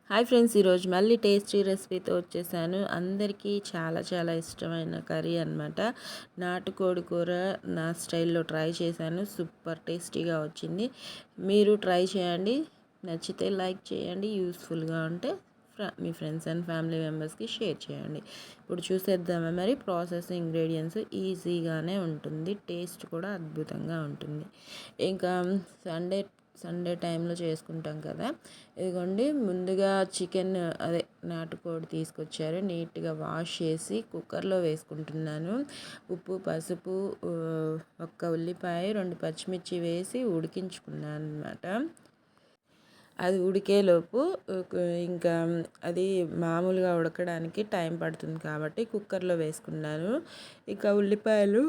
Hi friends, ఈరోజు మళ్ళీ tasty రెసిపీతో వచ్చేసాను. అందరికీ చాలా చాలా ఇష్టమైన కర్రీ అనమాట. నాటుకోడి కూర నా స్టైల్లో ట్రై చేశాను. సూపర్ టేస్టీగా వచ్చింది. మీరు ట్రై చేయండి. నచ్చితే లైక్ చేయండి. యూస్ఫుల్గా ఉంటే మీ ఫ్రెండ్స్ అండ్ ఫ్యామిలీ మెంబర్స్కి షేర్ చేయండి. ఇప్పుడు చూసేద్దామా మరి ప్రాసెస్. ఇంగ్రీడియంట్స్ ఈజీగానే ఉంటుంది, టేస్ట్ కూడా అద్భుతంగా ఉంటుంది. ఇంకా సండే టైంలో చేసుకుంటాం కదా. ఇదిగోండి, ముందుగా చికెన్ అదే నాటుకోడి తీసుకొచ్చారు. నీట్గా వాష్ చేసి కుక్కర్లో వేసుకుంటున్నాను. ఉప్పు, పసుపు, ఒక్క ఉల్లిపాయ, 2 పచ్చిమిర్చి వేసి ఉడికించుకున్నాను అనమాట. అది ఉడికేలోపు ఇంకా అది మామూలుగా ఉడకడానికి టైం పడుతుంది కాబట్టి కుక్కర్లో వేసుకున్నాను. ఇక ఉల్లిపాయలు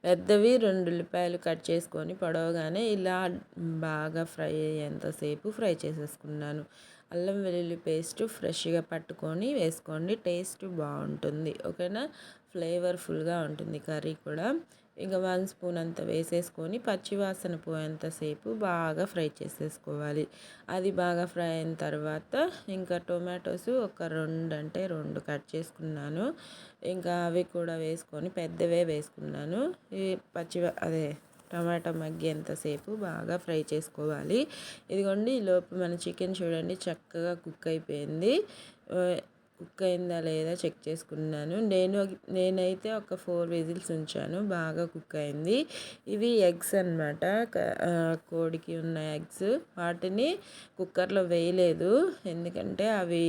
పెద్దవి 2 ఉల్లిపాయలు కట్ చేసుకొని పొడవుగానే ఇలా బాగా ఫ్రై అయ్యేంతసేపు ఫ్రై చేసేసుకున్నాను. అల్లం వెల్లుల్లి పేస్ట్ ఫ్రెష్గా పట్టుకొని వేసుకోండి, టేస్ట్ బాగుంటుంది. ఓకేనా, ఫ్లేవర్ఫుల్గా ఉంటుంది కర్రీ కూడా. ఇంకా 1 స్పూన్ అంత వేసేసుకొని పచ్చివాసన పోయేంతసేపు బాగా ఫ్రై చేసేసుకోవాలి. అది బాగా ఫ్రై అయిన తర్వాత ఇంకా టొమాటోస్ ఒక 2 అంటే 2 కట్ చేసుకున్నాను. ఇంకా అవి కూడా వేసుకొని పెద్దవే వేసుకున్నాను. ఈ అదే టమాటా మగ్గేంతసేపు బాగా ఫ్రై చేసుకోవాలి. ఇదిగోండి, ఈలోపు మన చికెన్ చూడండి చక్కగా కుక్ అయిపోయింది. కుక్ అయిందా లేదా చెక్ చేసుకున్నాను. నేనైతే ఒక 4 విజిల్స్ ఉంచాను. బాగా కుక్ అయింది. ఇవి ఎగ్స్ అనమాట, కోడికి ఉన్న ఎగ్స్. వాటిని కుక్కర్లో వేయలేదు, ఎందుకంటే అవి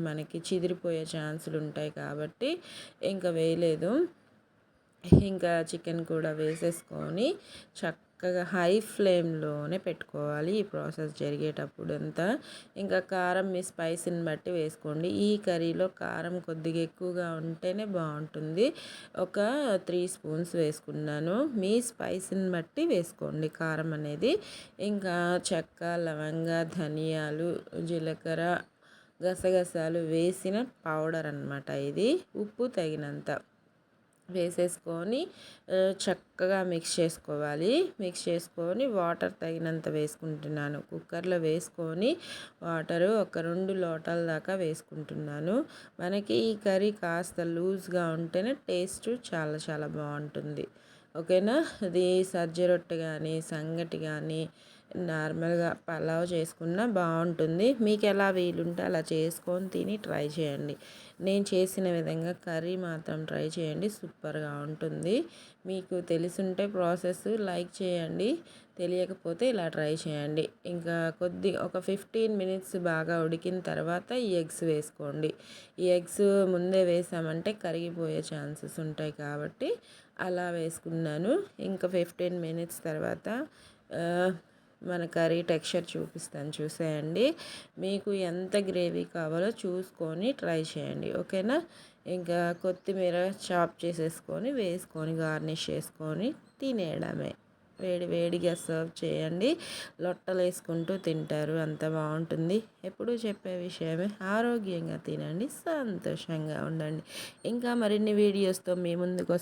మనకి చిదిరిపోయే ఛాన్సులు ఉంటాయి కాబట్టి ఇంకా వేయలేదు. ఇంకా చికెన్ కూడా వేసేసుకొని చక్కగా హై ఫ్లేమ్లోనే పెట్టుకోవాలి ఈ ప్రాసెస్ జరిగేటప్పుడు అంతా. ఇంకా కారం మీ స్పైసీని బట్టి వేసుకోండి. ఈ కర్రీలో కారం కొద్దిగా ఎక్కువగా ఉంటేనే బాగుంటుంది. ఒక 3 స్పూన్స్ వేసుకున్నాను. మీ స్పైసీని బట్టి వేసుకోండి కారం అనేది. ఇంకా చెక్క, లవంగ, ధనియాలు, జీలకర్ర, గసగసాలు వేసిన పౌడర్ అనమాట ఇది. ఉప్పు తగినంత వేసేసుకొని చక్కగా మిక్స్ చేసుకోవాలి. మిక్స్ చేసుకొని వాటర్ తగినంత వేసుకుంటున్నాను. కుక్కర్లో వేసుకొని వాటరు ఒక 2 లోటాల దాకా వేసుకుంటున్నాను. మనకి ఈ కర్రీ కాస్త లూజ్గా ఉంటేనే టేస్ట్ చాలా చాలా బాగుంటుంది. ఓకేనా, అది సజ్జ రొట్టె కానీ సంగటి కానీ నార్మల్గా పలావ్ చేసుకున్నా బాగుంటుంది. మీకు ఎలా వీలుంటే అలా చేసుకొని తిని ట్రై చేయండి. నేను చేసిన విధంగా కర్రీ మాత్రం ట్రై చేయండి, సూపర్గా ఉంటుంది. మీకు తెలుసుంటే ప్రాసెస్ లైక్ చేయండి, తెలియకపోతే ఇలా ట్రై చేయండి. ఇంకా ఒక 15 మినిట్స్ బాగా ఉడికిన తర్వాత ఈ ఎగ్స్ వేసుకోండి. ఈ ఎగ్స్ ముందే వేసామంటే కరిగిపోయే ఛాన్సెస్ ఉంటాయి కాబట్టి అలా వేసుకున్నాను. ఇంకా 15 మినిట్స్ తర్వాత మన కర్రీ టెక్స్చర్ చూపిస్తాను, చూసేయండి. మీకు ఎంత గ్రేవీ కావాలో చూసుకొని ట్రై చేయండి. ఓకేనా, ఇంకా కొత్తిమీర చాప్ చేసేసుకొని వేసుకొని గార్నిష్ చేసుకొని తినేయడమే. వేడి వేడిగా సర్వ్ చేయండి. లొట్టలు వేసుకుంటూ తింటారు, అంత బాగుంటుంది. ఎప్పుడూ చెప్పే విషయమే, ఆరోగ్యంగా తినండి, సంతోషంగా ఉండండి. ఇంకా మరిన్ని వీడియోస్తో మీ ముందుకు